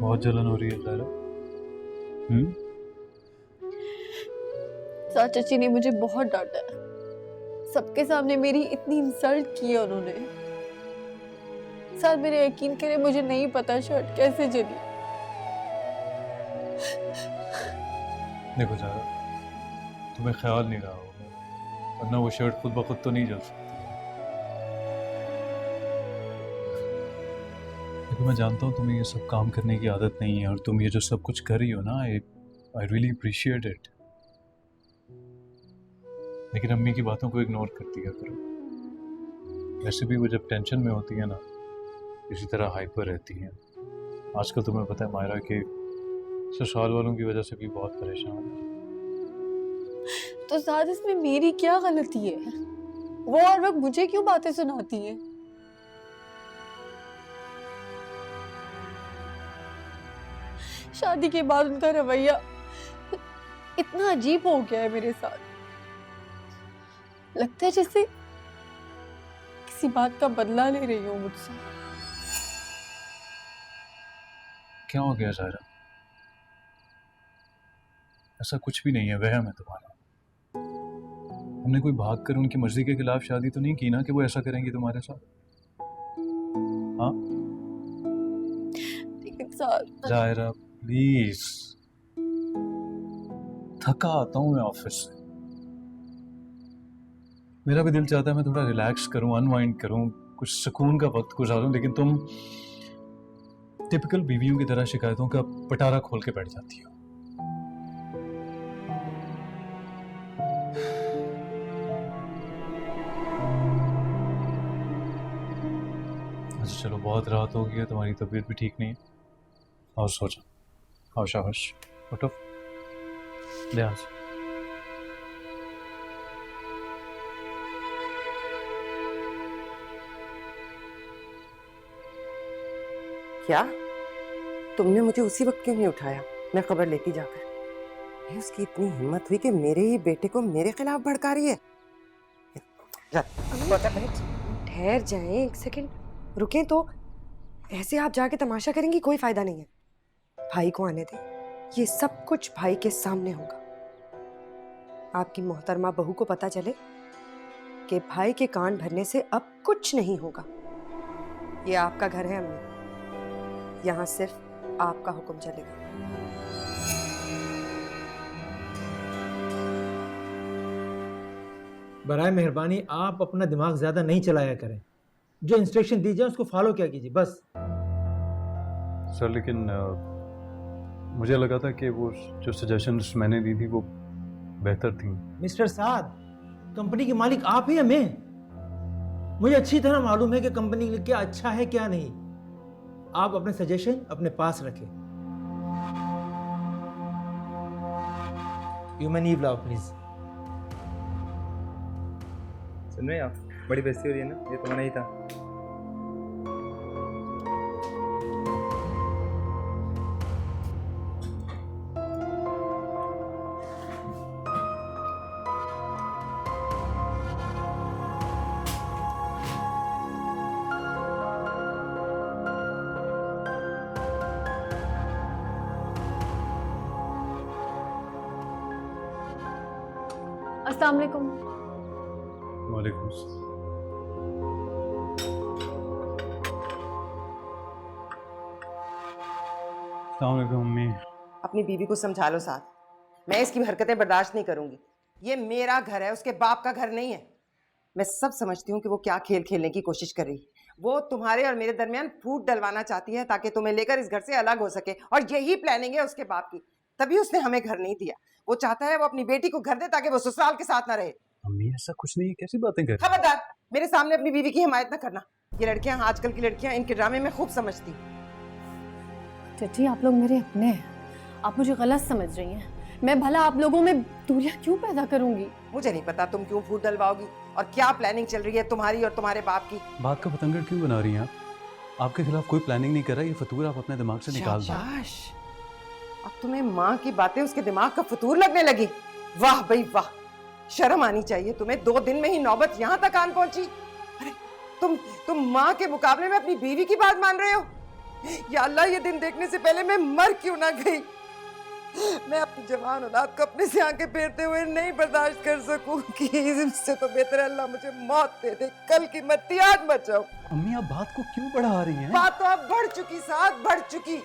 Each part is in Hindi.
बहुत जलन हो रही है ज़ायरा। साथ चाची ने मुझे बहुत डांटा है। सबके सामने मेरी इतनी इंसल्ट की है उन्होंने। साथ मेरे यकीन करे, मुझे नहीं पता शर्ट कैसे जली। देखो ज़ायरा, तुम्हें ख्याल नहीं रहा होगा, वरना वो शर्ट खुद ब खुद तो नहीं जल सकती। देखो मैं जानता हूँ तुम्हें ये सब काम करने की आदत नहीं है, और तुम ये जो सब कुछ कर रही हो ना, आई रियली अप्रिशिएट इट। लेकिन अम्मी की बातों को इग्नोर कर दिया करो। वैसे भी वो जब टेंशन में होती है ना, इसी तरह हाइपर रहती हैं। आजकल तुम्हें पता है मायरा के ससुराल वालों की वजह से भी बहुत परेशान है। तो साथ इसमें मेरी क्या गलती है? वो हर वक्त मुझे क्यों बातें सुनाती है? शादी के बाद उनका रवैया इतना अजीब हो गया है मेरे साथ। लगता है जैसे किसी बात का बदला ले रही हूँ मुझसे। क्या हो गया ज़ायरा? ऐसा कुछ भी नहीं है, वहम है तुम्हारा। हमने कोई भाग कर उनकी मर्जी के खिलाफ शादी तो नहीं की ना कि वो ऐसा करेंगी तुम्हारे साथ। हाँ लेकिन साथ ज़ायरा प्लीज, थका आता हूँ मैं ऑफिस से। मेरा भी दिल चाहता है मैं थोड़ा रिलैक्स करूं, अनवाइंड करूं, कुछ सुकून का वक्त गुजारूं, लेकिन तुम टिपिकल बीवियों की तरह शिकायतों का पटारा खोल के बैठ जाती हो। अच्छा चलो, बहुत रात हो गई है, तुम्हारी तबीयत भी ठीक नहीं है, और सो जाओ। आओ शाबाश, उठो, ले आ जाओ। क्या तुमने मुझे उसी वक्त क्यों नहीं उठाया? मैं खबर लेती जाकर। ये उसकी इतनी हिम्मत हुई कि मेरे ही बेटे को मेरे खिलाफ भड़का रही है। ठहर जाएं, एक सेकंड रुकें तो। ऐसे आप जाके तमाशा करेंगी, कोई फायदा नहीं है। भाई को आने दें, ये सब कुछ भाई के सामने होगा। आपकी मोहतरमा बहू को पता चले कि भाई के कान भरने से अब कुछ नहीं होगा। ये आपका घर है अम्मी, यहाँ सिर्फ आपका हुक्म चलेगा। बराए मेहरबानी आप अपना दिमाग ज्यादा नहीं चलाया करें। जो इंस्ट्रक्शन दी जाए उसको फॉलो किया कीजिए बस। सर लेकिन मुझे लगा था कि वो जो सजेशंस मैंने दी थी वो बेहतर थी। मिस्टर साद, कंपनी के मालिक आप ही हैं, मैं। मुझे अच्छी तरह मालूम है कि कंपनी के लिए क्या अच्छा है क्या नहीं। आप अपने सजेशन अपने पास रखें। You man leave now please. सुन रहे हैं आप? बड़ी बेइज्जती हो रही है ना, ये तो नहीं था। अस्सलाम वालेकुम। वालेकुम सलाम। अस्सलाम वालेकुम अम्मी। अपनी बीवी को समझा लो साथ। मैं इसकी हरकतें बर्दाश्त नहीं करूंगी। ये मेरा घर है, उसके बाप का घर नहीं है। मैं सब समझती हूँ कि वो क्या खेल खेलने की कोशिश कर रही है। वो तुम्हारे और मेरे दरमियान फूट डलवाना चाहती है ताकि तुम्हें लेकर इस घर से अलग हो सके, और यही प्लानिंग है उसके बाप की। तभी उसने हमें घर नहीं दिया। वो चाहता है वो अपनी बेटी को घर दे ताकि वो ससुराल के साथ ना रहे। अम्मी ऐसा कुछ नहीं है, कैसी बातें कर रही हैं? खबरदार, मेरे सामने अपनी बीवी की हिमायत ना करना। ये लड़कियां, आजकल की लड़कियां, इनके ड्रामे में खूब समझती। चाची आप लोग मेरे अपने हैं, आप मुझे गलत समझ रही हैं। मैं भला आप लोगों में दूरियां क्यों पैदा करूंगी? मुझे नहीं पता तुम क्यों फूट डलवाओगी और क्या प्लानिंग चल रही है तुम्हारी और तुम्हारे बाप की। बात का पतंगड़ क्यों बना रही हैं आप? आपके खिलाफ कोई प्लानिंग नहीं कर रहा, ये फतूर आप अपने दिमाग से निकाल दो। शाबाश, अब तुम्हें माँ की बातें उसके दिमाग का फतूर लगने लगी। वाह भाई वाह, शर्म आनी चाहिए तुम्हें। 2 दिन में ही नौबत यहाँ तक आन पहुंची। अरे तुम माँ के मुकाबले में अपनी बीवी की बात मान रहे हो। या अल्लाह, ये दिन देखने से पहले मैं मर क्यों ना गई। मैं अपनी जवान औलाद को अपने से आंखें फेरते हुए नहीं बर्दाश्त कर सकूं कि इससे तो बेहतर है अल्लाह मुझे मौत दे दे। कल की मरती आज मर जाऊं। अम्मी आप बात को क्यों बढ़ा रही हैं? बात तो अब बढ़ चुकी साथ, बढ़ चुकी।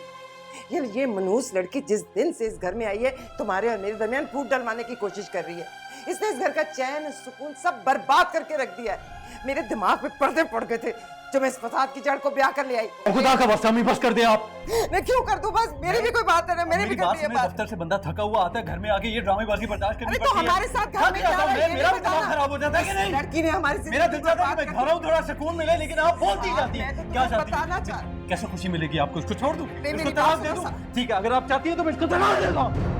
ये मनूस लड़की जिस दिन से इस घर में आई है तुम्हारे और मेरे दरमियान फूट डलवाने की कोशिश कर रही है। इसने इस घर का चैन सुकून सब बर्बाद करके रख दिया है। मेरे दिमाग पे पर्दे पड़ गए थे जो मैं इस फसाद की जड़ को ब्याह कर ले आई। खुदा का वास्ता अम्मी बस कर दे आप। मैं क्यों कर दूं? बस मेरी भी कोई बात है ना, मेरी भी करनी है बात। दफ्तर से बंदा थका हुआ आता है, घर में आके ये ड्रामेबाजी बर्दाश्त करनी अरे तो पड़ती है। हमारे साथ घर में क्या है ये मेरा भी भी दिमाग बताना। खराब हो जाता है कि नहीं? लड़की ने हमारी मेरा दिल चाहता है कि मैं घर आऊं, थोड़ा सुकून मिले, लेकिन आप बोलती जाती मैं हैं। तो क्या तुम्हें चाहती बताना हैं? चाह- कैसे खुशी मिलेगी आपको? इसको छोड़ दूं? नहीं, इसको मेरी तलाक बात दे सुनो दूं? ठीक है, अगर आप चाहती हैं तो मैं इसको तलाक दे दूं।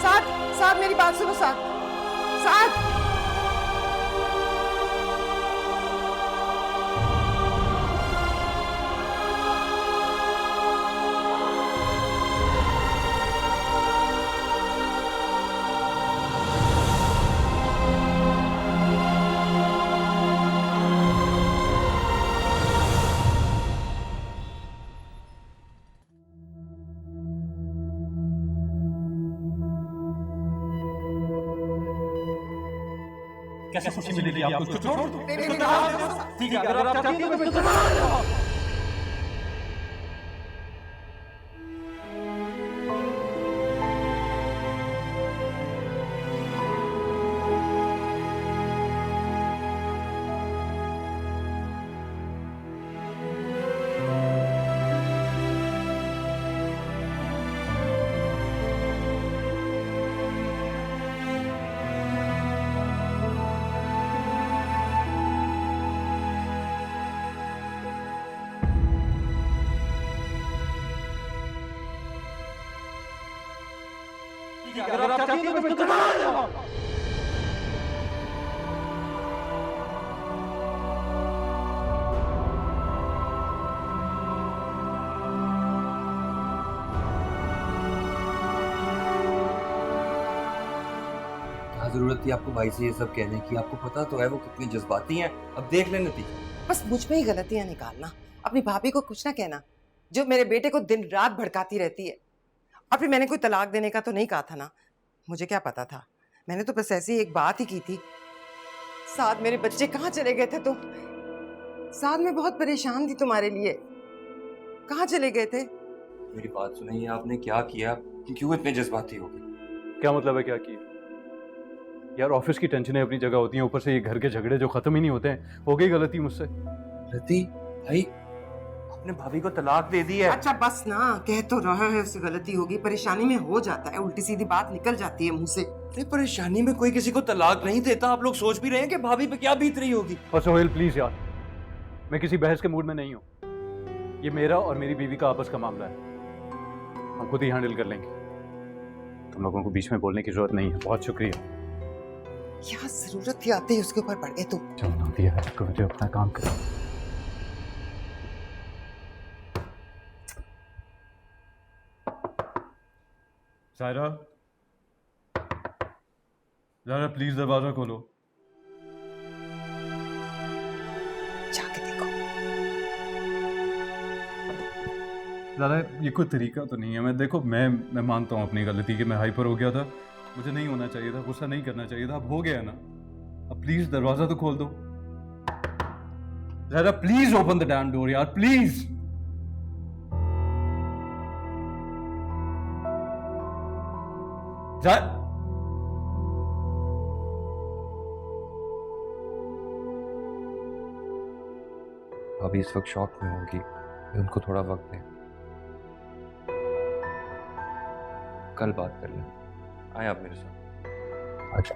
साथ साथ मेरी बात सुनो साथ साथ। कैसे खुशी मिलेगी आपको? इसको छोड़ दूं? मेरी इसको बात तलाक दे सुनो दूं? साथ। ठीक है, अगर आप चाहती हैं तो मैं इसको तलाक दे दूं। अगर आप चाहती हैं तो मैं इसको तलाक दे दूं। क्या जरूरत थी आपको भाई से ये सब कहने की? आपको पता तो है वो कितनी जज्बाती हैं। अब देख ले नतीजा। बस मुझ में ही गलतियां निकालना, अपनी भाभी को कुछ ना कहना जो मेरे बेटे को दिन रात भड़काती रहती है। और फिर मैंने कोई तलाक देने का तो नहीं कहा था ना, मुझे क्या पता था। मैंने तो बस ऐसी एक बात ही की थी। साथ मेरे बच्चे कहाँ चले गए थे? तो साथ में बहुत परेशान थी तुम्हारे लिए। कहाँ चले गए थे? मेरी बात सुनिए, आपने क्या किया? क्यों इतने जज्बाती हो गए? क्या मतलब है क्या किया? यार ऑफिस की टेंशनें अपनी जगह होती हैं, ऊपर से ये घर के झगड़े जो खत्म ही नहीं होते हैं। हो गई गलती मुझसे। रति भाई, आपने भाभी को तलाक दे दी है। अच्छा बस ना, कह तो रहा है उससे गलती होगी, परेशानी में हो जाता है, उल्टी सीधी बात निकल जाती है मुंह से। अरे परेशानी में कोई किसी को तलाक नहीं देता। आप लोग सोच भी रहे हैं कि भाभी पे क्या बीत रही होगी। और सोहेल प्लीज यार, मैं किसी बहस के मूड में नहीं हूँ। ये मेरा और मेरी बीवी का आपस का मामला है, हम खुद ही हैंडल कर लेंगे। तुम लोगों को बीच में बोलने की जरूरत नहीं है। बहुत शुक्रिया। क्या जरूरत थी आते ही उसके ऊपर पड़ गए तुम? चलो दिया है तो मुझे अपना काम करो। सायरा, ज़रा प्लीज दरवाजा खोलो। जाके देखो। ज़रा ये कोई तरीका तो नहीं है। मैं मानता हूँ अपनी गलती कि मैं हाइपर हो गया था। मुझे नहीं होना चाहिए था, गुस्सा नहीं करना चाहिए था। अब हो गया ना, अब प्लीज दरवाजा तो खोल दो। ज़रा please open the dam door यार, प्लीज। भाभी इस वक्त शॉक में होगी, उनको थोड़ा वक्त दें। कल बात कर लें। आए आप मेरे साथ। अच्छा